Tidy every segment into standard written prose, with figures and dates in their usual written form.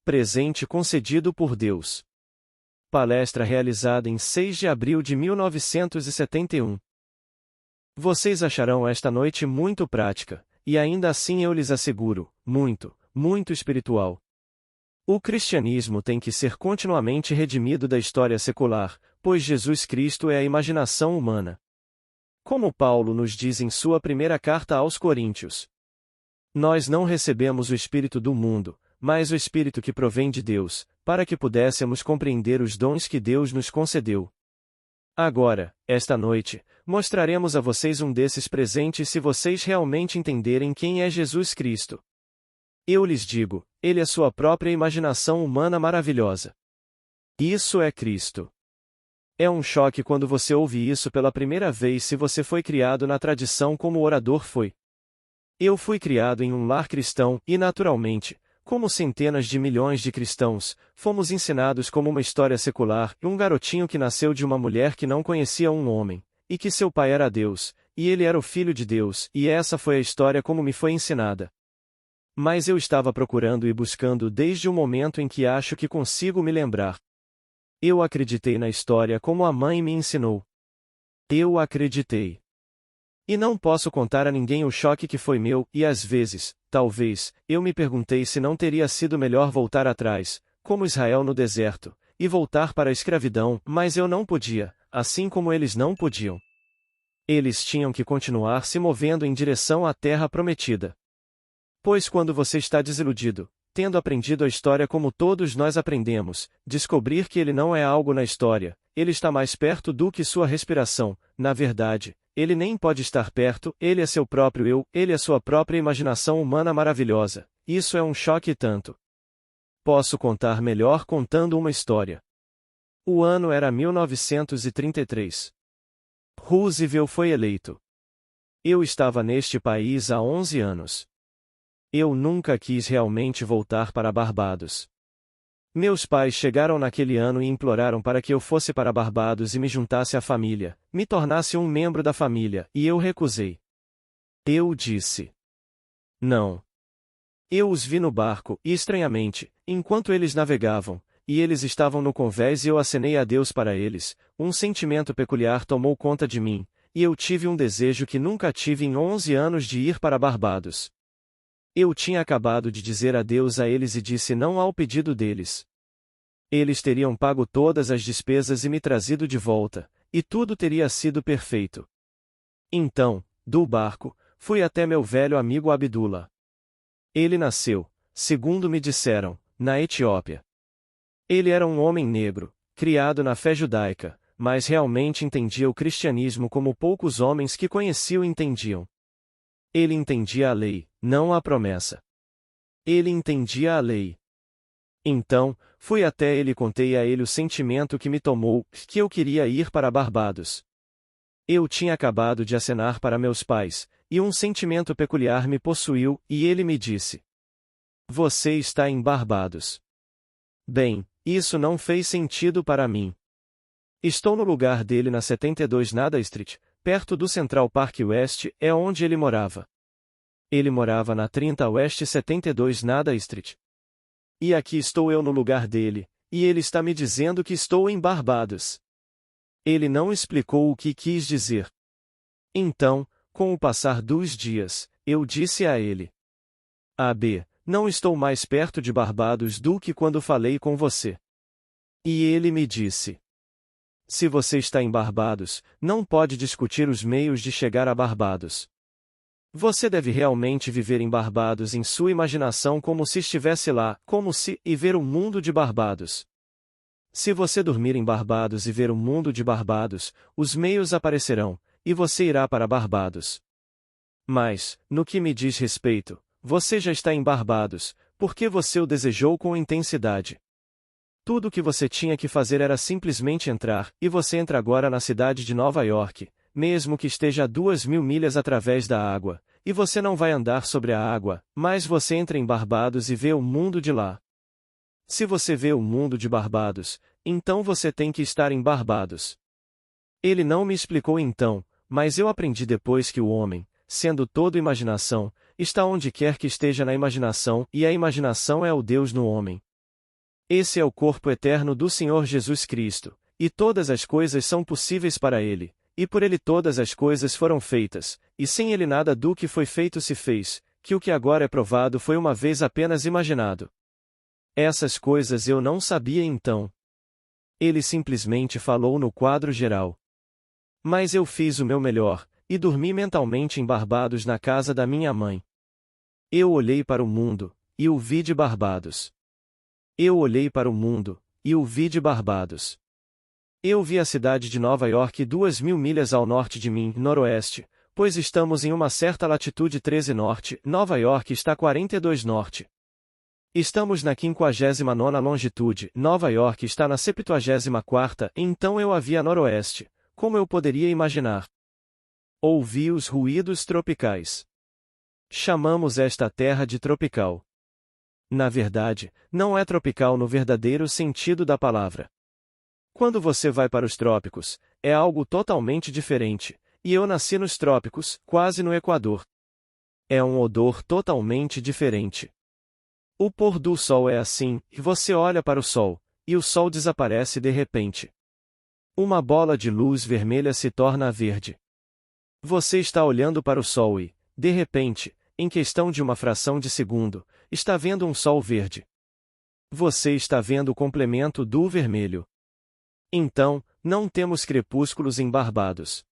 Presente concedido por Deus. Palestra realizada em 6 de abril de 1971. Vocês acharão esta noite muito prática, e ainda assim eu lhes asseguro, muito, muito espiritual. O cristianismo tem que ser continuamente redimido da história secular, pois Jesus Cristo é a imaginação humana. Como Paulo nos diz em sua primeira carta aos Coríntios: nós não recebemos o Espírito do mundo, mas o Espírito que provém de Deus, para que pudéssemos compreender os dons que Deus nos concedeu. Agora, esta noite, mostraremos a vocês um desses presentes se vocês realmente entenderem quem é Jesus Cristo. Eu lhes digo, ele é sua própria imaginação humana maravilhosa. Isso é Cristo. É um choque quando você ouve isso pela primeira vez se você foi criado na tradição como o orador foi. Eu fui criado em um lar cristão e, naturalmente, como centenas de milhões de cristãos, fomos ensinados como uma história secular, um garotinho que nasceu de uma mulher que não conhecia um homem, e que seu pai era Deus, e ele era o Filho de Deus, e essa foi a história como me foi ensinada. Mas eu estava procurando e buscando desde o momento em que acho que consigo me lembrar. Eu acreditei na história como a mãe me ensinou. Eu acreditei. E não posso contar a ninguém o choque que foi meu, e às vezes, talvez, eu me perguntei se não teria sido melhor voltar atrás, como Israel no deserto, e voltar para a escravidão, mas eu não podia, assim como eles não podiam. Eles tinham que continuar se movendo em direção à terra prometida. Pois quando você está desiludido, tendo aprendido a história como todos nós aprendemos, descobrir que ele não é algo na história, ele está mais perto do que sua respiração, na verdade, ele nem pode estar perto, ele é seu próprio eu, ele é sua própria imaginação humana maravilhosa, isso é um choque tanto. Posso contar melhor contando uma história. O ano era 1933. Roosevelt foi eleito. Eu estava neste país há 11 anos. Eu nunca quis realmente voltar para Barbados. Meus pais chegaram naquele ano e imploraram para que eu fosse para Barbados e me juntasse à família, me tornasse um membro da família, e eu recusei. Eu disse: não. Eu os vi no barco, e estranhamente, enquanto eles navegavam, e eles estavam no convés e eu acenei a Deus para eles, um sentimento peculiar tomou conta de mim, e eu tive um desejo que nunca tive em 11 anos de ir para Barbados. Eu tinha acabado de dizer adeus a eles e disse não ao pedido deles. Eles teriam pago todas as despesas e me trazido de volta, e tudo teria sido perfeito. Então, do barco, fui até meu velho amigo Abdullah. Ele nasceu, segundo me disseram, na Etiópia. Ele era um homem negro, criado na fé judaica, mas realmente entendia o cristianismo como poucos homens que conheciam entendiam. Ele entendia a lei, não a promessa. Ele entendia a lei. Então, fui até ele e contei a ele o sentimento que me tomou, que eu queria ir para Barbados. Eu tinha acabado de acenar para meus pais, e um sentimento peculiar me possuiu, e ele me disse: você está em Barbados. Bem, isso não fez sentido para mim. Estou no lugar dele na 72 Nada Street, perto do Central Park West, é onde ele morava. Ele morava na 30 West 72 Nada Street. E aqui estou eu no lugar dele, e ele está me dizendo que estou em Barbados. Ele não explicou o que quis dizer. Então, com o passar dos dias, eu disse a ele: AB, não estou mais perto de Barbados do que quando falei com você. E ele me disse: se você está em Barbados, não pode discutir os meios de chegar a Barbados. Você deve realmente viver em Barbados em sua imaginação como se estivesse lá, como se, e ver o mundo de Barbados. Se você dormir em Barbados e ver o mundo de Barbados, os meios aparecerão, e você irá para Barbados. Mas, no que me diz respeito, você já está em Barbados, porque você o desejou com intensidade. Tudo o que você tinha que fazer era simplesmente entrar, e você entra agora na cidade de Nova York, mesmo que esteja a 2.000 milhas através da água, e você não vai andar sobre a água, mas você entra em Barbados e vê o mundo de lá. Se você vê o mundo de Barbados, então você tem que estar em Barbados. Ele não me explicou então, mas eu aprendi depois que o homem, sendo todo imaginação, está onde quer que esteja na imaginação, e a imaginação é o Deus no homem. Esse é o corpo eterno do Senhor Jesus Cristo, e todas as coisas são possíveis para ele, e por ele todas as coisas foram feitas, e sem ele nada do que foi feito se fez, que o que agora é provado foi uma vez apenas imaginado. Essas coisas eu não sabia então. Ele simplesmente falou no quadro geral. Mas eu fiz o meu melhor, e dormi mentalmente em Barbados na casa da minha mãe. Eu olhei para o mundo, e o vi de Barbados. Eu olhei para o mundo, e o vi de Barbados. Eu vi a cidade de Nova York 2.000 milhas ao norte de mim, noroeste, pois estamos em uma certa latitude 13 norte, Nova York está 42 norte. Estamos na 59ª longitude, Nova York está na 74ª, então eu a vi a noroeste, como eu poderia imaginar. Ouvi os ruídos tropicais. Chamamos esta terra de tropical. Na verdade, não é tropical no verdadeiro sentido da palavra. Quando você vai para os trópicos, é algo totalmente diferente, e eu nasci nos trópicos, quase no Equador. É um odor totalmente diferente. O pôr do sol é assim, e você olha para o sol, e o sol desaparece de repente. Uma bola de luz vermelha se torna verde. Você está olhando para o sol e, de repente, em questão de uma fração de segundo, está vendo um sol verde. Você está vendo o complemento do vermelho. Então, não temos crepúsculos em Barbados.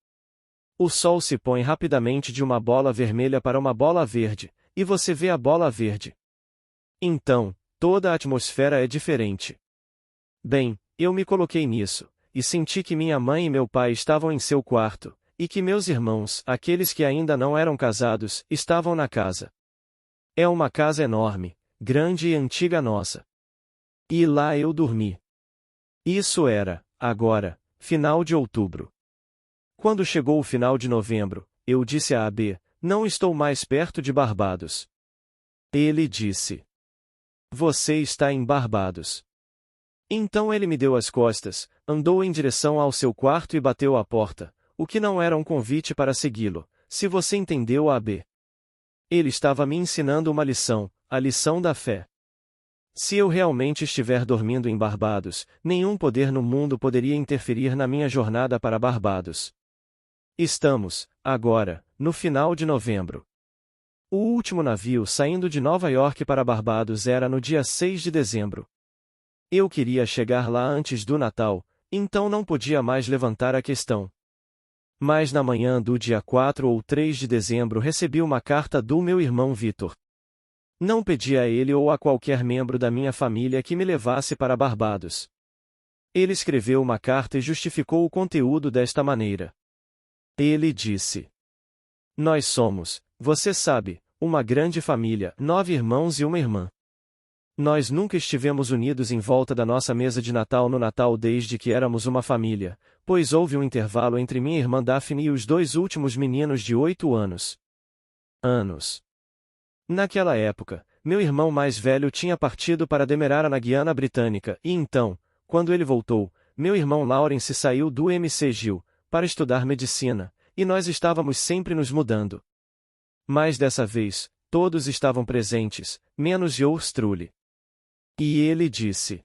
O sol se põe rapidamente de uma bola vermelha para uma bola verde, e você vê a bola verde. Então, toda a atmosfera é diferente. Bem, eu me coloquei nisso, e senti que minha mãe e meu pai estavam em seu quarto, e que meus irmãos, aqueles que ainda não eram casados, estavam na casa. É uma casa enorme, grande e antiga nossa. E lá eu dormi. Isso era, agora, final de outubro. Quando chegou o final de novembro, eu disse a AB, não estou mais perto de Barbados. Ele disse. Você está em Barbados. Então ele me deu as costas, andou em direção ao seu quarto e bateu à porta, o que não era um convite para segui-lo, se você entendeu a AB. Ele estava me ensinando uma lição, a lição da fé. Se eu realmente estiver dormindo em Barbados, nenhum poder no mundo poderia interferir na minha jornada para Barbados. Estamos, agora, no final de novembro. O último navio saindo de Nova York para Barbados era no dia 6 de dezembro. Eu queria chegar lá antes do Natal, então não podia mais levantar a questão. Mas na manhã do dia 4 ou 3 de dezembro recebi uma carta do meu irmão Vitor. Não pedi a ele ou a qualquer membro da minha família que me levasse para Barbados. Ele escreveu uma carta e justificou o conteúdo desta maneira. Ele disse: Nós somos, você sabe, uma grande família, 9 irmãos e uma irmã. Nós nunca estivemos unidos em volta da nossa mesa de Natal no Natal desde que éramos uma família, pois houve um intervalo entre minha irmã Daphne e os 2 últimos meninos de 8 anos. Naquela época, meu irmão mais velho tinha partido para Demerara na Guiana Britânica, e então, quando ele voltou, meu irmão Lawrence saiu do McGill, para estudar medicina, e nós estávamos sempre nos mudando. Mas dessa vez, todos estavam presentes, menos yours truly. E ele disse: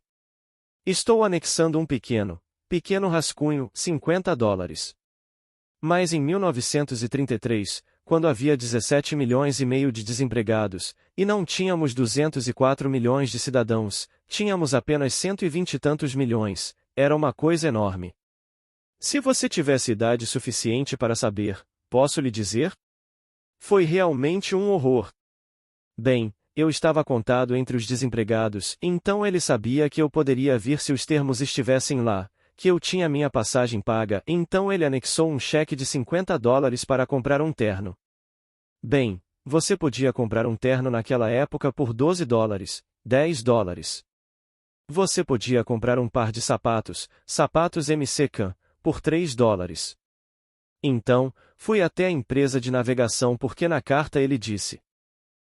Estou anexando um pequeno rascunho, $50. Mas em 1933, quando havia 17 milhões e meio de desempregados, e não tínhamos 204 milhões de cidadãos, tínhamos apenas 120 e tantos milhões, era uma coisa enorme. Se você tivesse idade suficiente para saber, posso lhe dizer? Foi realmente um horror. Bem, eu estava contado entre os desempregados, então ele sabia que eu poderia vir se os termos estivessem lá, que eu tinha minha passagem paga, então ele anexou um cheque de $50 para comprar um terno. Bem, você podia comprar um terno naquela época por $12, $10. Você podia comprar um par de sapatos MCCAN, por $3. Então, fui até a empresa de navegação porque na carta ele disse: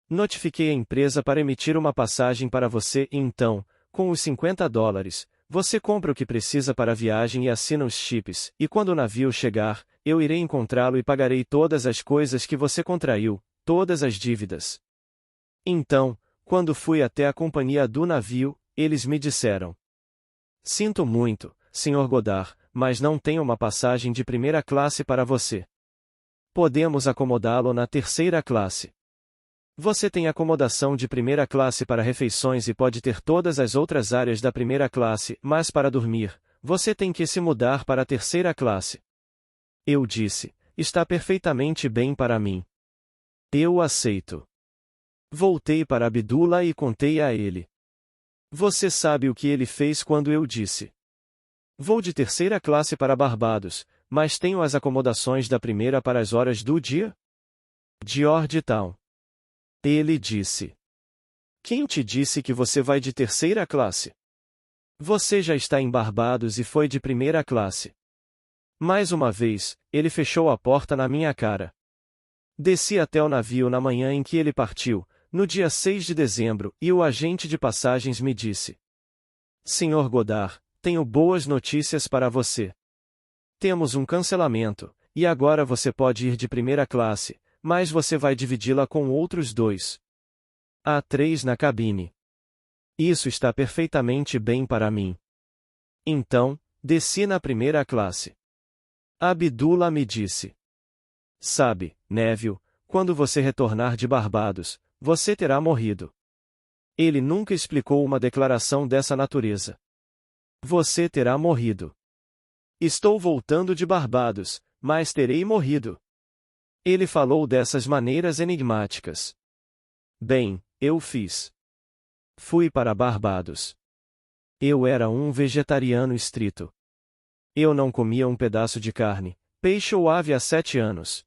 Notifiquei a empresa para emitir uma passagem para você e então, com os $50, você compra o que precisa para a viagem e assina os chips, e quando o navio chegar, eu irei encontrá-lo e pagarei todas as coisas que você contraiu, todas as dívidas. Então, quando fui até a companhia do navio, eles me disseram: Sinto muito, Sr. Godard, mas não tenho uma passagem de primeira classe para você. Podemos acomodá-lo na terceira classe. Você tem acomodação de primeira classe para refeições e pode ter todas as outras áreas da primeira classe, mas para dormir, você tem que se mudar para a terceira classe. Eu disse: Está perfeitamente bem para mim. Eu aceito. Voltei para Abdullah e contei a ele. Você sabe o que ele fez quando eu disse: Vou de terceira classe para Barbados, mas tenho as acomodações da primeira para as horas do dia? Georgetown. Ele disse: Quem te disse que você vai de terceira classe? Você já está em Barbados e foi de primeira classe. Mais uma vez, ele fechou a porta na minha cara. Desci até o navio na manhã em que ele partiu, no dia 6 de dezembro, e o agente de passagens me disse: Sr. Godard, tenho boas notícias para você. Temos um cancelamento, e agora você pode ir de primeira classe, mas você vai dividi-la com outros 2. Há 3 na cabine. Isso está perfeitamente bem para mim. Então, desci na primeira classe. Abdullah me disse: Sabe, Neville, quando você retornar de Barbados, você terá morrido. Ele nunca explicou uma declaração dessa natureza. Você terá morrido. Estou voltando de Barbados, mas terei morrido. Ele falou dessas maneiras enigmáticas. Bem, eu fiz. Fui para Barbados. Eu era um vegetariano estrito. Eu não comia um pedaço de carne, peixe ou ave há 7 anos.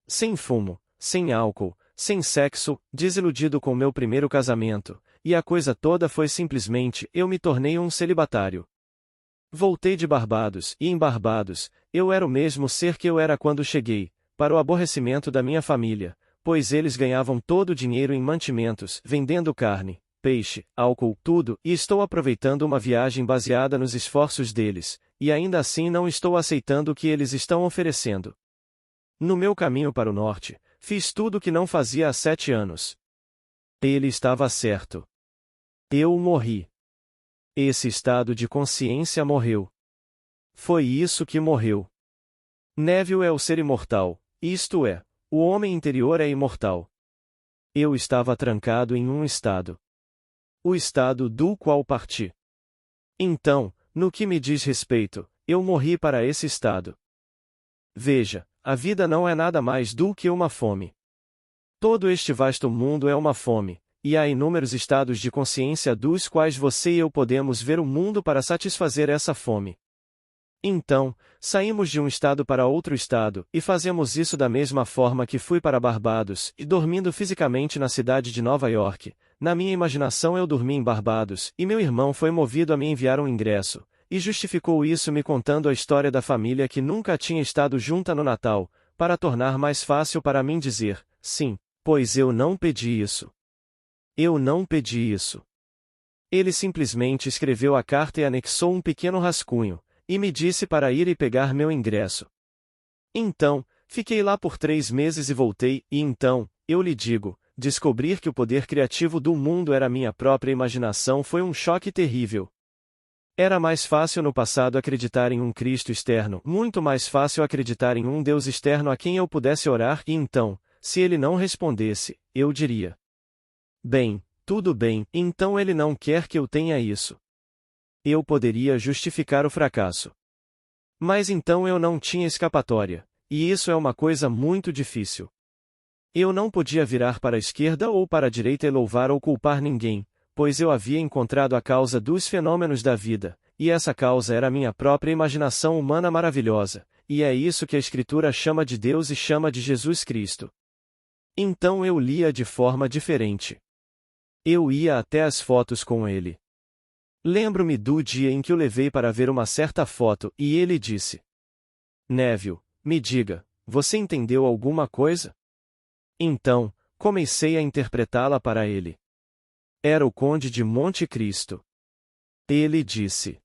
Sem fumo, sem álcool, sem sexo, desiludido com meu primeiro casamento, e a coisa toda foi simplesmente: eu me tornei um celibatário. Voltei de Barbados, e em Barbados, eu era o mesmo ser que eu era quando cheguei, para o aborrecimento da minha família, pois eles ganhavam todo o dinheiro em mantimentos, vendendo carne, peixe, álcool, tudo, e estou aproveitando uma viagem baseada nos esforços deles, e ainda assim não estou aceitando o que eles estão oferecendo. No meu caminho para o norte, fiz tudo o que não fazia há 7 anos. Ele estava certo. Eu morri. Esse estado de consciência morreu. Foi isso que morreu. Neville é o ser imortal, isto é, o homem interior é imortal. Eu estava trancado em um estado. O estado do qual parti. Então, no que me diz respeito, eu morri para esse estado. Veja, a vida não é nada mais do que uma fome. Todo este vasto mundo é uma fome, e há inúmeros estados de consciência dos quais você e eu podemos ver o mundo para satisfazer essa fome. Então, saímos de um estado para outro estado, e fazemos isso da mesma forma que fui para Barbados, e dormindo fisicamente na cidade de Nova York. Na minha imaginação eu dormi em Barbados, e meu irmão foi movido a me enviar um ingresso, e justificou isso me contando a história da família que nunca tinha estado junta no Natal, para tornar mais fácil para mim dizer: sim, pois eu não pedi isso. Eu não pedi isso. Ele simplesmente escreveu a carta e anexou um pequeno rascunho, e me disse para ir e pegar meu ingresso. Então, fiquei lá por 3 meses e voltei, e então, eu lhe digo, descobrir que o poder criativo do mundo era minha própria imaginação foi um choque terrível. Era mais fácil no passado acreditar em um Cristo externo, muito mais fácil acreditar em um Deus externo a quem eu pudesse orar, e então, se ele não respondesse, eu diria: bem, tudo bem, então ele não quer que eu tenha isso. Eu poderia justificar o fracasso. Mas então eu não tinha escapatória, e isso é uma coisa muito difícil. Eu não podia virar para a esquerda ou para a direita e louvar ou culpar ninguém, pois eu havia encontrado a causa dos fenômenos da vida, e essa causa era a minha própria imaginação humana maravilhosa, e é isso que a Escritura chama de Deus e chama de Jesus Cristo. Então eu lia de forma diferente. Eu ia até as fotos com ele. Lembro-me do dia em que o levei para ver uma certa foto, e ele disse: Neville, me diga, você entendeu alguma coisa? Então, comecei a interpretá-la para ele. Era o Conde de Monte Cristo. Ele disse: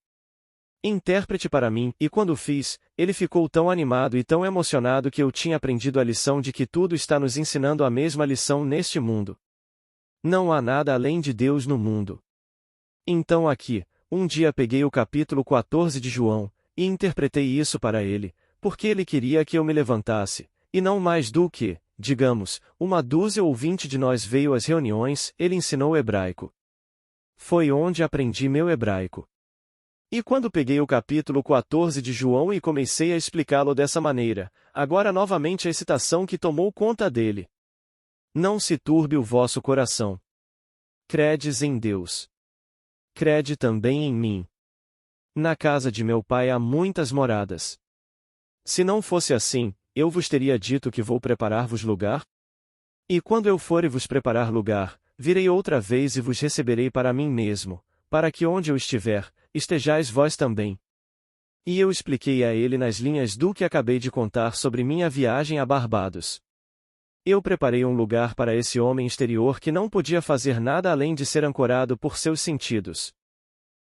Intérprete para mim, e quando fiz, ele ficou tão animado e tão emocionado que eu tinha aprendido a lição de que tudo está nos ensinando a mesma lição neste mundo. Não há nada além de Deus no mundo. Então aqui, um dia peguei o capítulo 14 de João, e interpretei isso para ele, porque ele queria que eu me levantasse, e não mais do que, digamos, uma dúzia ou 20 de nós veio às reuniões, ele ensinou hebraico. Foi onde aprendi meu hebraico. E quando peguei o capítulo 14 de João e comecei a explicá-lo dessa maneira, agora novamente a excitação que tomou conta dele. Não se turbe o vosso coração. Credes em Deus. Crede também em mim. Na casa de meu pai há muitas moradas. Se não fosse assim, eu vos teria dito que vou preparar-vos lugar? E quando eu for e vos preparar lugar, virei outra vez e vos receberei para mim mesmo, para que onde eu estiver, estejais vós também. E eu expliquei a ele nas linhas do que acabei de contar sobre minha viagem a Barbados. Eu preparei um lugar para esse homem exterior que não podia fazer nada além de ser ancorado por seus sentidos.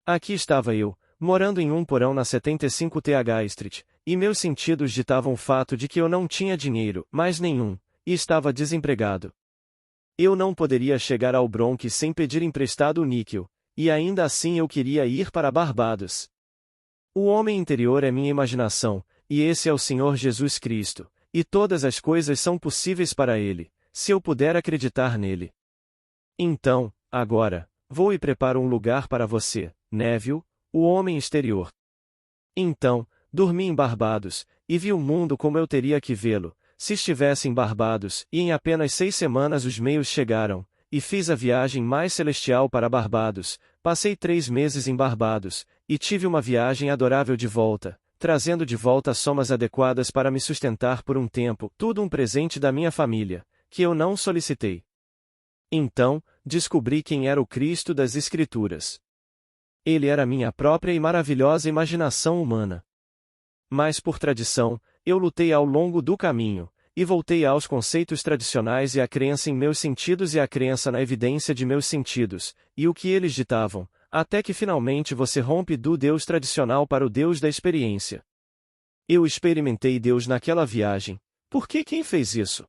Aqui estava eu, morando em um porão na 75 TH Street, e meus sentidos ditavam o fato de que eu não tinha dinheiro, mais nenhum, e estava desempregado. Eu não poderia chegar ao Bronx sem pedir emprestado o níquel, e ainda assim eu queria ir para Barbados. O homem interior é minha imaginação, e esse é o Senhor Jesus Cristo, e todas as coisas são possíveis para ele, se eu puder acreditar nele. Então, agora, vou e preparo um lugar para você, Neville, o homem exterior. Então, dormi em Barbados, e vi o mundo como eu teria que vê-lo, se estivesse em Barbados, e em apenas 6 semanas os meios chegaram, e fiz a viagem mais celestial para Barbados, passei 3 meses em Barbados, e tive uma viagem adorável de volta, trazendo de volta somas adequadas para me sustentar por um tempo, tudo um presente da minha família, que eu não solicitei. Então, descobri quem era o Cristo das Escrituras. Ele era minha própria e maravilhosa imaginação humana. Mas por tradição, eu lutei ao longo do caminho, e voltei aos conceitos tradicionais e à crença em meus sentidos e à crença na evidência de meus sentidos, e o que eles ditavam, até que finalmente você rompe do Deus tradicional para o Deus da experiência. Eu experimentei Deus naquela viagem. Por que quem fez isso?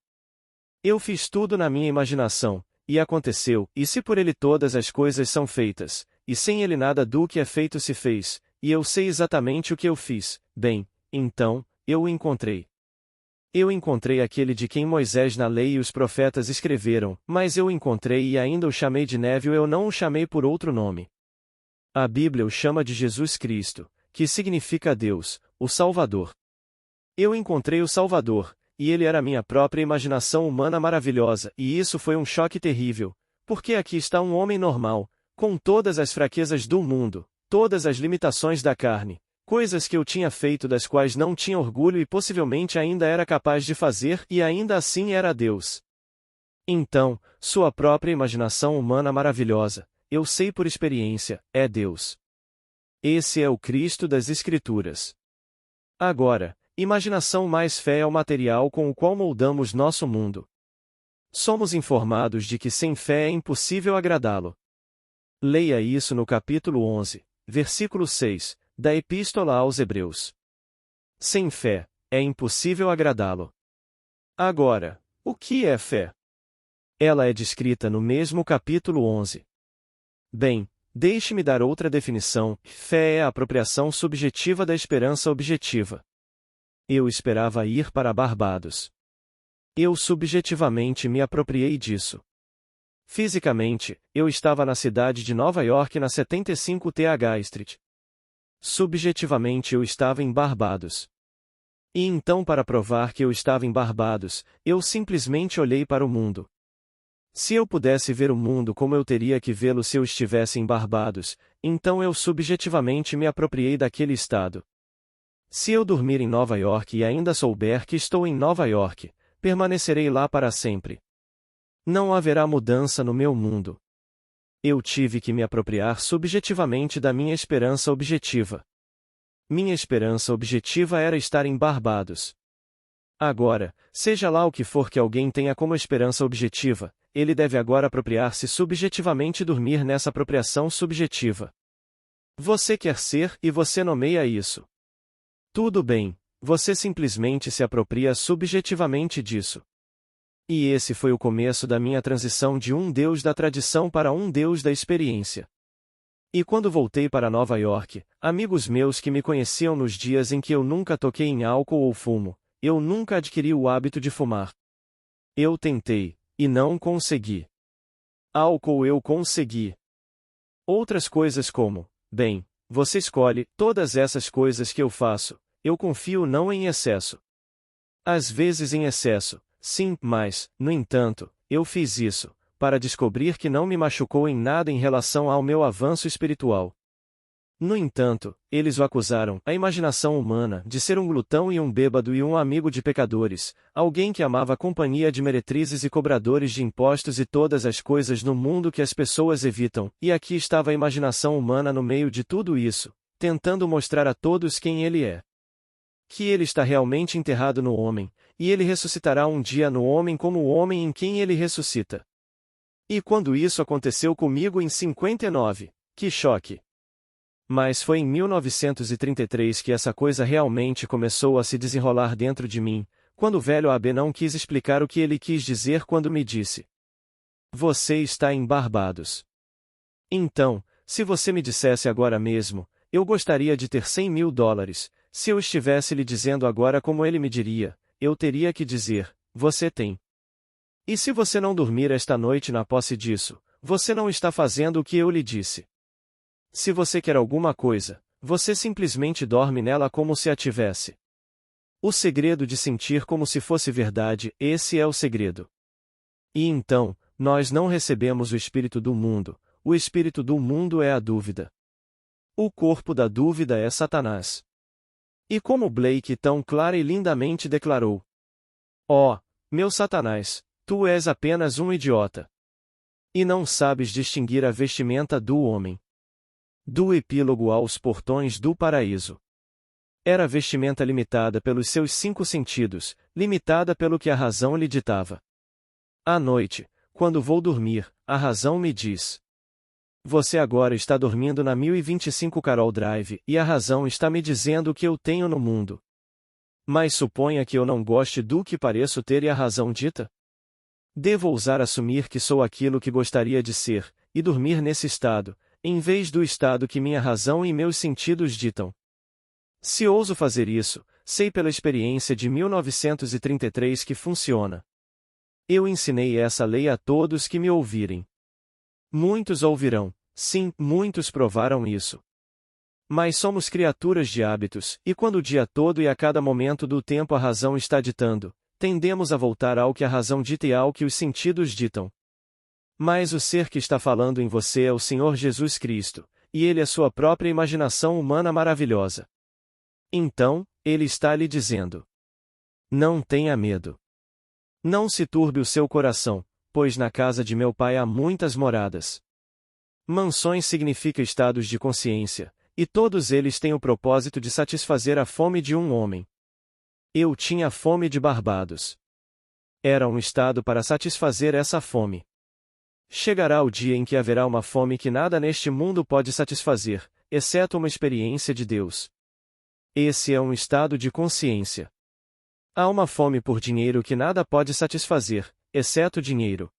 Eu fiz tudo na minha imaginação, e aconteceu, e se por ele todas as coisas são feitas, e sem ele nada do que é feito se fez, e eu sei exatamente o que eu fiz, bem, então, eu o encontrei. Eu encontrei aquele de quem Moisés na lei e os profetas escreveram, mas eu o encontrei e ainda o chamei de Neville, eu não o chamei por outro nome. A Bíblia o chama de Jesus Cristo, que significa Deus, o Salvador. Eu encontrei o Salvador, e ele era minha própria imaginação humana maravilhosa, e isso foi um choque terrível, porque aqui está um homem normal, com todas as fraquezas do mundo, todas as limitações da carne, coisas que eu tinha feito das quais não tinha orgulho e possivelmente ainda era capaz de fazer e ainda assim era Deus. Então, sua própria imaginação humana maravilhosa, eu sei por experiência, é Deus. Esse é o Cristo das Escrituras. Agora, imaginação mais fé é o material com o qual moldamos nosso mundo. Somos informados de que sem fé é impossível agradá-lo. Leia isso no capítulo 11, versículo 6, da Epístola aos Hebreus. Sem fé, é impossível agradá-lo. Agora, o que é fé? Ela é descrita no mesmo capítulo 11. Bem, deixe-me dar outra definição: fé é a apropriação subjetiva da esperança objetiva. Eu esperava ir para Barbados. Eu subjetivamente me apropriei disso. Fisicamente, eu estava na cidade de Nova York na 75 TH Street. Subjetivamente eu estava em Barbados. E então, para provar que eu estava em Barbados, eu simplesmente olhei para o mundo. Se eu pudesse ver o mundo como eu teria que vê-lo se eu estivesse em Barbados, então eu subjetivamente me apropriei daquele estado. Se eu dormir em Nova York e ainda souber que estou em Nova York, permanecerei lá para sempre. Não haverá mudança no meu mundo. Eu tive que me apropriar subjetivamente da minha esperança objetiva. Minha esperança objetiva era estar em Barbados. Agora, seja lá o que for que alguém tenha como esperança objetiva, ele deve agora apropriar-se subjetivamente e dormir nessa apropriação subjetiva. Você quer ser e você nomeia isso. Tudo bem, você simplesmente se apropria subjetivamente disso. E esse foi o começo da minha transição de um Deus da tradição para um Deus da experiência. E quando voltei para Nova York, amigos meus que me conheciam nos dias em que eu nunca toquei em álcool ou fumo, eu nunca adquiri o hábito de fumar. Eu tentei, e não consegui. Álcool eu consegui. Outras coisas como, bem, você escolhe, todas essas coisas que eu faço, eu confio não em excesso. Às vezes em excesso, sim, mas, no entanto, eu fiz isso, para descobrir que não me machucou em nada em relação ao meu avanço espiritual. No entanto, eles o acusaram, a imaginação humana, de ser um glutão e um bêbado e um amigo de pecadores, alguém que amava a companhia de meretrizes e cobradores de impostos e todas as coisas no mundo que as pessoas evitam, e aqui estava a imaginação humana no meio de tudo isso, tentando mostrar a todos quem ele é. Que ele está realmente enterrado no homem, e ele ressuscitará um dia no homem como o homem em quem ele ressuscita. E quando isso aconteceu comigo em 59, que choque! Mas foi em 1933 que essa coisa realmente começou a se desenrolar dentro de mim, quando o velho AB não quis explicar o que ele quis dizer quando me disse: Você está em Barbados. Então, se você me dissesse agora mesmo, eu gostaria de ter $100.000, se eu estivesse lhe dizendo agora como ele me diria, eu teria que dizer: Você tem. E se você não dormir esta noite na posse disso, você não está fazendo o que eu lhe disse. Se você quer alguma coisa, você simplesmente dorme nela como se a tivesse. O segredo de sentir como se fosse verdade, esse é o segredo. E então, nós não recebemos o espírito do mundo, o espírito do mundo é a dúvida. O corpo da dúvida é Satanás. E como Blake tão clara e lindamente declarou: Ó, meu Satanás, tu és apenas um idiota. E não sabes distinguir a vestimenta do homem. Do epílogo aos portões do paraíso. Era vestimenta limitada pelos seus 5 sentidos, limitada pelo que a razão lhe ditava. À noite, quando vou dormir, a razão me diz: Você agora está dormindo na 1025 Carol Drive e a razão está me dizendo o que eu tenho no mundo. Mas suponha que eu não goste do que pareço ter e a razão dita? Devo ousar assumir que sou aquilo que gostaria de ser, e dormir nesse estado, em vez do estado que minha razão e meus sentidos ditam. Se ouso fazer isso, sei pela experiência de 1933 que funciona. Eu ensinei essa lei a todos que me ouvirem. Muitos ouvirão, sim, muitos provaram isso. Mas somos criaturas de hábitos, e quando o dia todo e a cada momento do tempo a razão está ditando, tendemos a voltar ao que a razão dita e ao que os sentidos ditam. Mas o ser que está falando em você é o Senhor Jesus Cristo, e ele é sua própria imaginação humana maravilhosa. Então, ele está lhe dizendo: Não tenha medo. Não se turbe o seu coração, pois na casa de meu pai há muitas moradas. Mansões significa estados de consciência, e todos eles têm o propósito de satisfazer a fome de um homem. Eu tinha fome de Barbados. Era um estado para satisfazer essa fome. Chegará o dia em que haverá uma fome que nada neste mundo pode satisfazer, exceto uma experiência de Deus. Esse é um estado de consciência. Há uma fome por dinheiro que nada pode satisfazer, exceto dinheiro.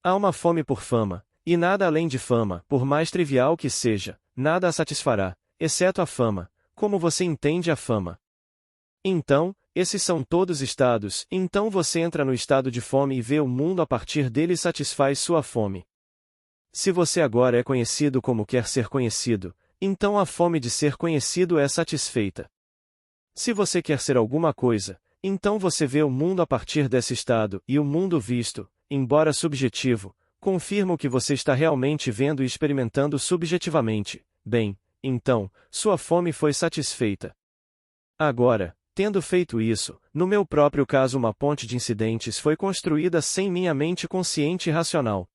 Há uma fome por fama, e nada além de fama, por mais trivial que seja, nada a satisfará, exceto a fama, como você entende a fama. Então, esses são todos estados, então você entra no estado de fome e vê o mundo a partir dele e satisfaz sua fome. Se você agora é conhecido como quer ser conhecido, então a fome de ser conhecido é satisfeita. Se você quer ser alguma coisa, então você vê o mundo a partir desse estado, e o mundo visto, embora subjetivo, confirma o que você está realmente vendo e experimentando subjetivamente. Bem, então, sua fome foi satisfeita. Agora, tendo feito isso, no meu próprio caso uma ponte de incidentes foi construída sem minha mente consciente e racional.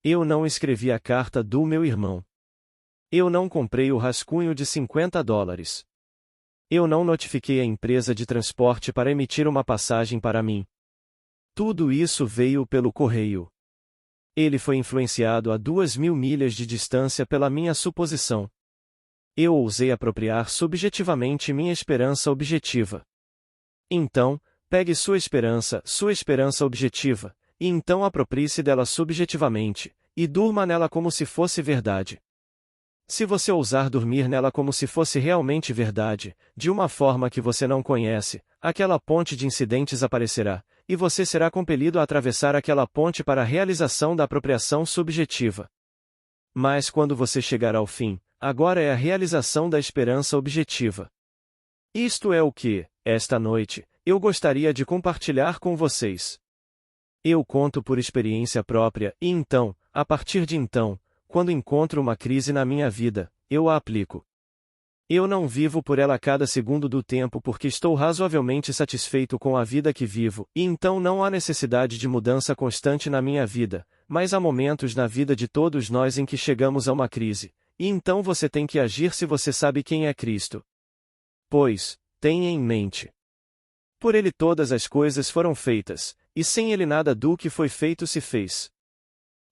Eu não escrevi a carta do meu irmão. Eu não comprei o rascunho de $50. Eu não notifiquei a empresa de transporte para emitir uma passagem para mim. Tudo isso veio pelo correio. Ele foi influenciado a 2.000 milhas de distância pela minha suposição. Eu ousei apropriar subjetivamente minha esperança objetiva. Então, pegue sua esperança objetiva, e então aproprie-se dela subjetivamente, e durma nela como se fosse verdade. Se você ousar dormir nela como se fosse realmente verdade, de uma forma que você não conhece, aquela ponte de incidentes aparecerá, e você será compelido a atravessar aquela ponte para a realização da apropriação subjetiva. Mas quando você chegar ao fim, agora é a realização da esperança objetiva. Isto é o que, esta noite, eu gostaria de compartilhar com vocês. Eu conto por experiência própria, e então, a partir de então, quando encontro uma crise na minha vida, eu a aplico. Eu não vivo por ela cada segundo do tempo porque estou razoavelmente satisfeito com a vida que vivo, e então não há necessidade de mudança constante na minha vida, mas há momentos na vida de todos nós em que chegamos a uma crise, e então você tem que agir se você sabe quem é Cristo. Pois, tenha em mente. Por ele todas as coisas foram feitas, e sem ele nada do que foi feito se fez.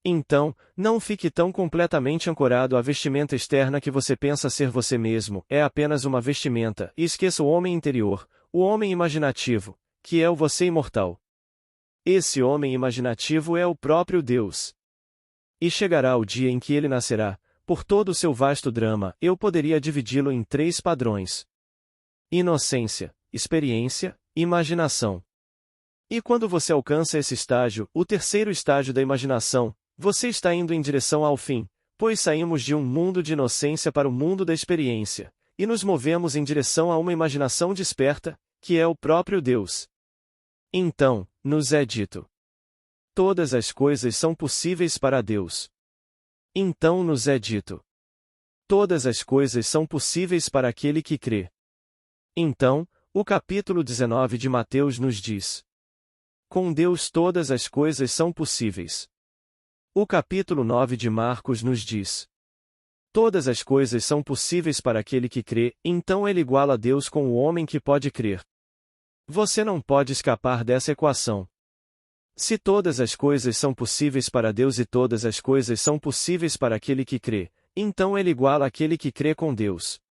Então, não fique tão completamente ancorado à vestimenta externa que você pensa ser você mesmo, é apenas uma vestimenta, e esqueça o homem interior, o homem imaginativo, que é o você imortal. Esse homem imaginativo é o próprio Deus. E chegará o dia em que ele nascerá, por todo o seu vasto drama, eu poderia dividi-lo em 3 padrões: inocência, experiência, imaginação. E quando você alcança esse estágio, o terceiro estágio da imaginação, você está indo em direção ao fim, pois saímos de um mundo de inocência para o mundo da experiência, e nos movemos em direção a uma imaginação desperta, que é o próprio Deus. Então, nos é dito: todas as coisas são possíveis para Deus. Então nos é dito: todas as coisas são possíveis para aquele que crê. Então, o capítulo 19 de Mateus nos diz: com Deus todas as coisas são possíveis. O capítulo 9 de Marcos nos diz: todas as coisas são possíveis para aquele que crê, então ele iguala a Deus com o homem que pode crer. Você não pode escapar dessa equação. Se todas as coisas são possíveis para Deus e todas as coisas são possíveis para aquele que crê, então ele iguala aquele que crê com Deus.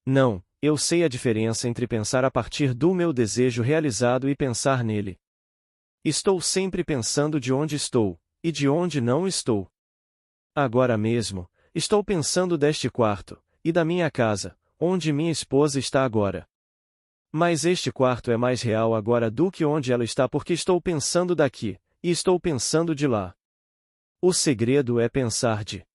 Não, eu sei a diferença entre pensar a partir do meu desejo realizado e pensar nele. Estou sempre pensando de onde estou, e de onde não estou. Agora mesmo, estou pensando deste quarto, e da minha casa, onde minha esposa está agora. Mas este quarto é mais real agora do que onde ela está porque estou pensando daqui, e estou pensando de lá. O segredo é pensar de.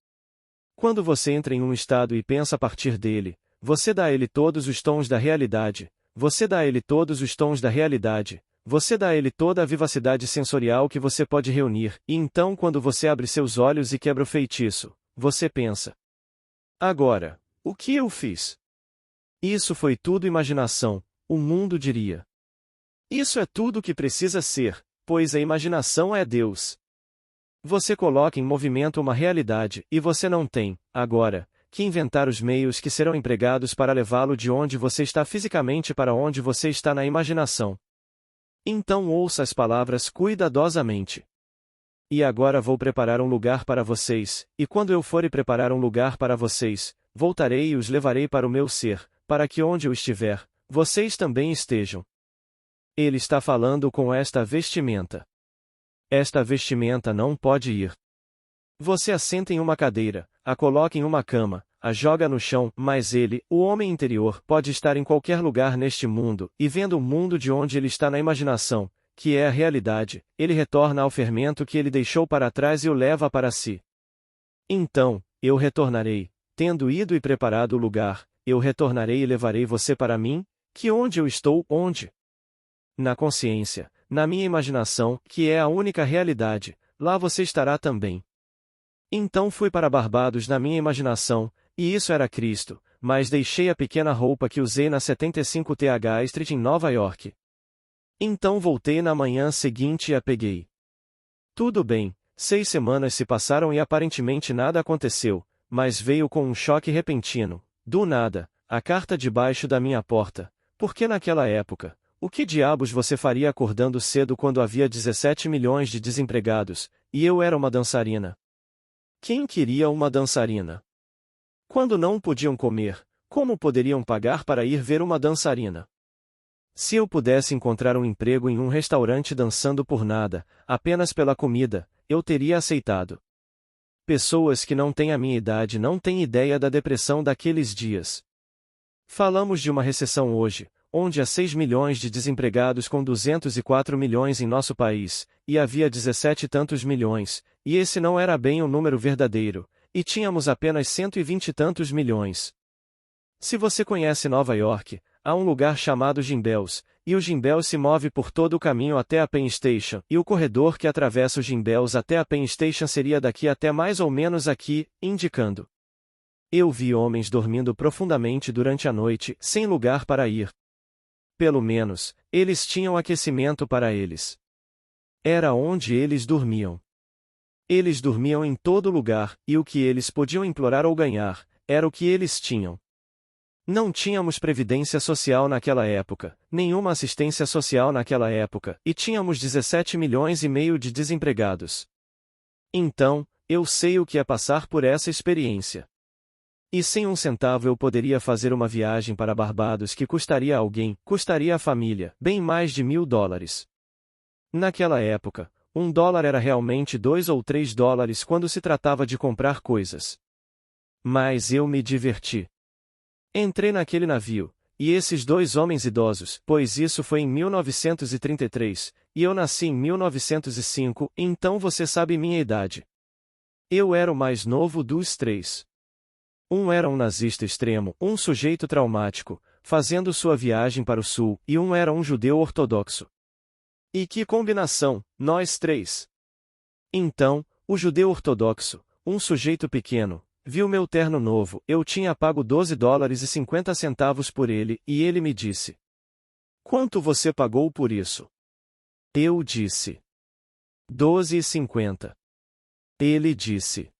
Quando você entra em um estado e pensa a partir dele, você dá a ele todos os tons da realidade, você dá a ele todos os tons da realidade, você dá a ele toda a vivacidade sensorial que você pode reunir, e então quando você abre seus olhos e quebra o feitiço, você pensa: agora, o que eu fiz? Isso foi tudo imaginação, o mundo diria. Isso é tudo o que precisa ser, pois a imaginação é Deus. Você coloca em movimento uma realidade, e você não tem, agora, que inventar os meios que serão empregados para levá-lo de onde você está fisicamente para onde você está na imaginação. Então ouça as palavras cuidadosamente. E agora vou preparar um lugar para vocês, e quando eu for e preparar um lugar para vocês, voltarei e os levarei para o meu ser, para que onde eu estiver, vocês também estejam. Ele está falando com esta vestimenta. Esta vestimenta não pode ir. Você a senta em uma cadeira, a coloca em uma cama, a joga no chão, mas ele, o homem interior, pode estar em qualquer lugar neste mundo, e vendo o mundo de onde ele está na imaginação, que é a realidade, ele retorna ao fermento que ele deixou para trás e o leva para si. Então, eu retornarei, tendo ido e preparado o lugar, eu retornarei e levarei você para mim, que onde eu estou, onde? Na consciência, na minha imaginação, que é a única realidade, lá você estará também. Então fui para Barbados na minha imaginação, e isso era Cristo, mas deixei a pequena roupa que usei na 75th Street em Nova York. Então voltei na manhã seguinte e a peguei. Tudo bem, 6 semanas se passaram e aparentemente nada aconteceu, mas veio com um choque repentino, do nada, a carta debaixo da minha porta, porque naquela época, o que diabos você faria acordando cedo quando havia 17 milhões de desempregados, e eu era uma dançarina? Quem queria uma dançarina? Quando não podiam comer, como poderiam pagar para ir ver uma dançarina? Se eu pudesse encontrar um emprego em um restaurante dançando por nada, apenas pela comida, eu teria aceitado. Pessoas que não têm a minha idade não têm ideia da depressão daqueles dias. Falamos de uma recessão hoje, onde há 6 milhões de desempregados com 204 milhões em nosso país, e havia 17 e tantos milhões, e esse não era bem o número verdadeiro, e tínhamos apenas 120 e tantos milhões. Se você conhece Nova York, há um lugar chamado Gimbels, e o Gimbels se move por todo o caminho até a Penn Station, e o corredor que atravessa o Gimbels até a Penn Station seria daqui até mais ou menos aqui, indicando. Eu vi homens dormindo profundamente durante a noite, sem lugar para ir. Pelo menos, eles tinham aquecimento para eles. Era onde eles dormiam. Eles dormiam em todo lugar, e o que eles podiam implorar ou ganhar, era o que eles tinham. Não tínhamos previdência social naquela época, nenhuma assistência social naquela época, e tínhamos 17 milhões e meio de desempregados. Então, eu sei o que é passar por essa experiência. E sem um centavo eu poderia fazer uma viagem para Barbados que custaria a alguém, custaria à família, bem mais de $1.000. Naquela época, $1 era realmente $2 ou $3 quando se tratava de comprar coisas. Mas eu me diverti. Entrei naquele navio, e esses dois homens idosos, pois isso foi em 1933, e eu nasci em 1905, então você sabe minha idade. Eu era o mais novo dos três. Um era um nazista extremo, um sujeito traumático, fazendo sua viagem para o sul, e um era um judeu ortodoxo. E que combinação, nós três! Então, o judeu ortodoxo, um sujeito pequeno, viu meu terno novo, eu tinha pago $12,50 por ele, e ele me disse: "Quanto você pagou por isso?" Eu disse: $12,50. Ele disse: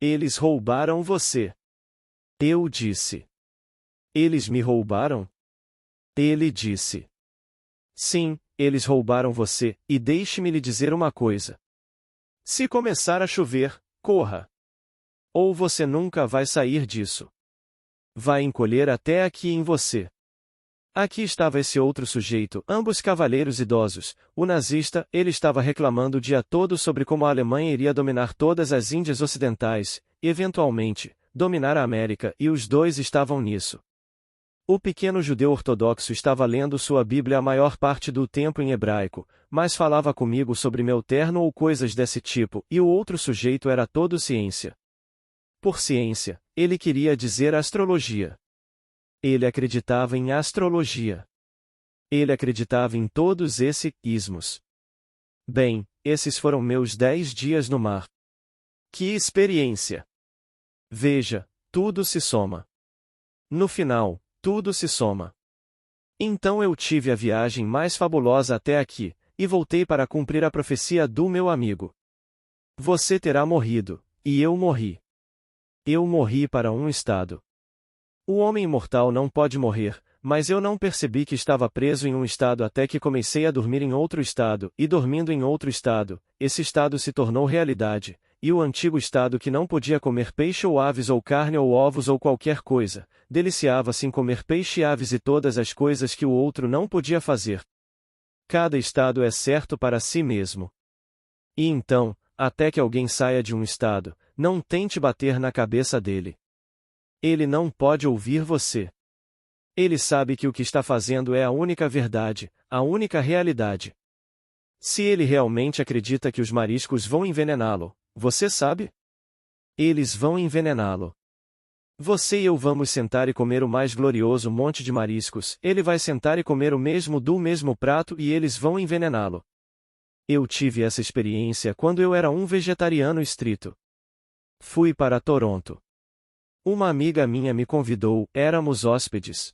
"Eles roubaram você." Eu disse: "Eles me roubaram?" Ele disse: "Sim, eles roubaram você, e deixe-me lhe dizer uma coisa. Se começar a chover, corra. Ou você nunca vai sair disso. Vai encolher até aqui em você." Aqui estava esse outro sujeito, ambos cavalheiros idosos, o nazista, ele estava reclamando o dia todo sobre como a Alemanha iria dominar todas as Índias Ocidentais, e eventualmente, dominar a América, e os dois estavam nisso. O pequeno judeu ortodoxo estava lendo sua Bíblia a maior parte do tempo em hebraico, mas falava comigo sobre meu terno ou coisas desse tipo, e o outro sujeito era todo ciência. Por ciência, ele queria dizer astrologia. Ele acreditava em astrologia. Ele acreditava em todos esses ismos. Bem, esses foram meus 10 dias no mar. Que experiência! Veja, tudo se soma. No final, tudo se soma. Então eu tive a viagem mais fabulosa até aqui, e voltei para cumprir a profecia do meu amigo. Você terá morrido, e eu morri. Eu morri para um estado. O homem imortal não pode morrer, mas eu não percebi que estava preso em um estado até que comecei a dormir em outro estado, e dormindo em outro estado, esse estado se tornou realidade, e o antigo estado que não podia comer peixe ou aves ou carne ou ovos ou qualquer coisa, deliciava-se em comer peixe e aves e todas as coisas que o outro não podia fazer. Cada estado é certo para si mesmo. E então, até que alguém saia de um estado, não tente bater na cabeça dele. Ele não pode ouvir você. Ele sabe que o que está fazendo é a única verdade, a única realidade. Se ele realmente acredita que os mariscos vão envenená-lo, você sabe? Eles vão envenená-lo. Você e eu vamos sentar e comer o mais glorioso monte de mariscos, ele vai sentar e comer o mesmo do mesmo prato e eles vão envenená-lo. Eu tive essa experiência quando eu era um vegetariano estrito. Fui para Toronto. Uma amiga minha me convidou, éramos hóspedes.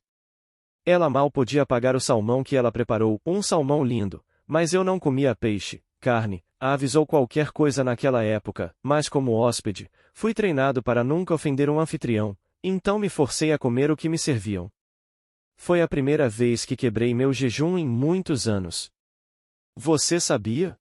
Ela mal podia pagar o salmão que ela preparou, um salmão lindo, mas eu não comia peixe, carne, aves ou qualquer coisa naquela época, mas como hóspede, fui treinado para nunca ofender um anfitrião, então me forcei a comer o que me serviam. Foi a primeira vez que quebrei meu jejum em muitos anos. Você sabia?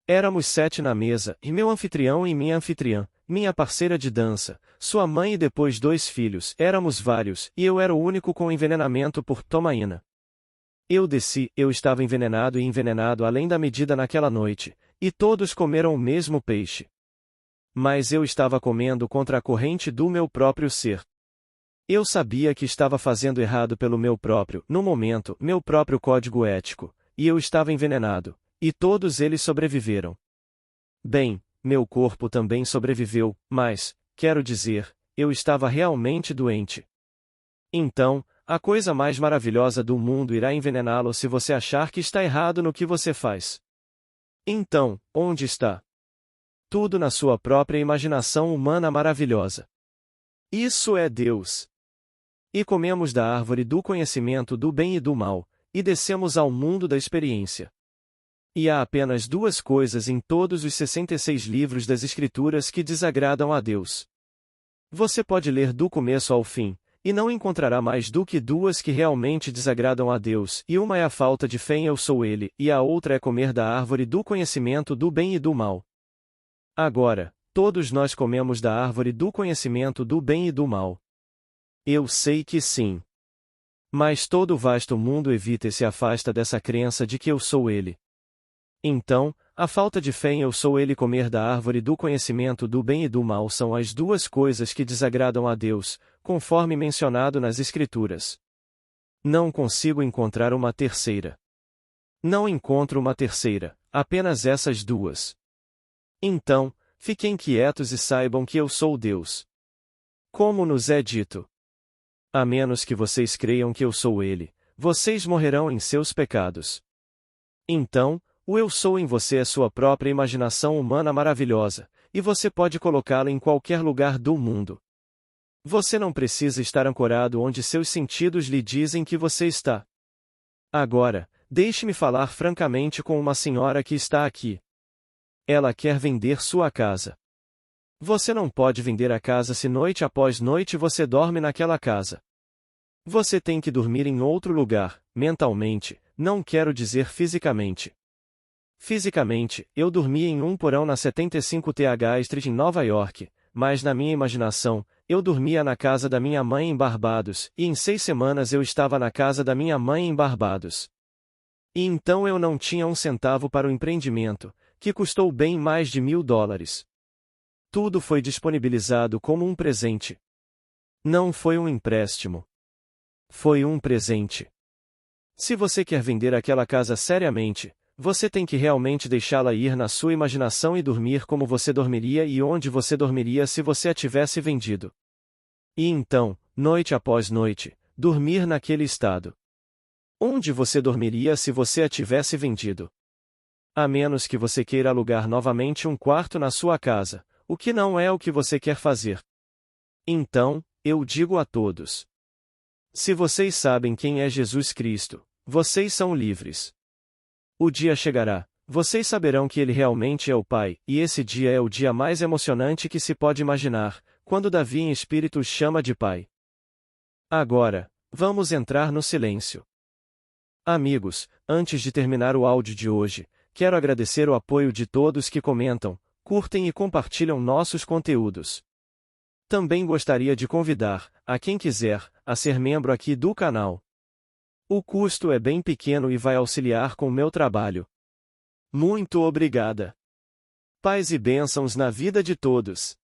Éramos 7 na mesa, e meu anfitrião e minha anfitriã, minha parceira de dança, sua mãe e depois 2 filhos, éramos vários, e eu era o único com envenenamento por tomaína. Eu desci, eu estava envenenado e envenenado além da medida naquela noite, e todos comeram o mesmo peixe. Mas eu estava comendo contra a corrente do meu próprio ser. Eu sabia que estava fazendo errado pelo meu próprio, no momento, meu próprio código ético, e eu estava envenenado, e todos eles sobreviveram. Bem, meu corpo também sobreviveu, mas, quero dizer, eu estava realmente doente. Então, a coisa mais maravilhosa do mundo irá envenená-lo se você achar que está errado no que você faz. Então, onde está? Tudo na sua própria imaginação humana maravilhosa. Isso é Deus. E comemos da árvore do conhecimento do bem e do mal, e descemos ao mundo da experiência. E há apenas duas coisas em todos os 66 livros das Escrituras que desagradam a Deus. Você pode ler do começo ao fim, e não encontrará mais do que duas que realmente desagradam a Deus, e uma é a falta de fé em Eu Sou Ele, e a outra é comer da árvore do conhecimento do bem e do mal. Agora, todos nós comemos da árvore do conhecimento do bem e do mal. Eu sei que sim. Mas todo o vasto mundo evita e se afasta dessa crença de que eu sou Ele. Então, a falta de fé em Eu Sou Ele e comer da árvore do conhecimento do bem e do mal são as duas coisas que desagradam a Deus, conforme mencionado nas Escrituras. Não consigo encontrar uma terceira. Não encontro uma terceira, apenas essas duas. Então, fiquem quietos e saibam que eu sou Deus. Como nos é dito. A menos que vocês creiam que eu sou Ele, vocês morrerão em seus pecados. Então, o Eu Sou em você é sua própria imaginação humana maravilhosa, e você pode colocá-lo em qualquer lugar do mundo. Você não precisa estar ancorado onde seus sentidos lhe dizem que você está. Agora, deixe-me falar francamente com uma senhora que está aqui. Ela quer vender sua casa. Você não pode vender a casa se noite após noite você dorme naquela casa. Você tem que dormir em outro lugar, mentalmente, não quero dizer fisicamente. Fisicamente, eu dormia em um porão na 75th Street em Nova York, mas na minha imaginação, eu dormia na casa da minha mãe em Barbados, e em 6 semanas eu estava na casa da minha mãe em Barbados. E então eu não tinha um centavo para o empreendimento, que custou bem mais de $1.000. Tudo foi disponibilizado como um presente. Não foi um empréstimo. Foi um presente. Se você quer vender aquela casa seriamente, você tem que realmente deixá-la ir na sua imaginação e dormir como você dormiria e onde você dormiria se você a tivesse vendido. E então, noite após noite, dormir naquele estado. Onde você dormiria se você a tivesse vendido? A menos que você queira alugar novamente um quarto na sua casa, o que não é o que você quer fazer. Então, eu digo a todos: se vocês sabem quem é Jesus Cristo, vocês são livres. O dia chegará, vocês saberão que Ele realmente é o Pai, e esse dia é o dia mais emocionante que se pode imaginar, quando Davi em espírito os chama de Pai. Agora, vamos entrar no silêncio. Amigos, antes de terminar o áudio de hoje, quero agradecer o apoio de todos que comentam, curtem e compartilham nossos conteúdos. Também gostaria de convidar, a quem quiser, a ser membro aqui do canal. O custo é bem pequeno e vai auxiliar com o meu trabalho. Muito obrigada. Paz e bênçãos na vida de todos.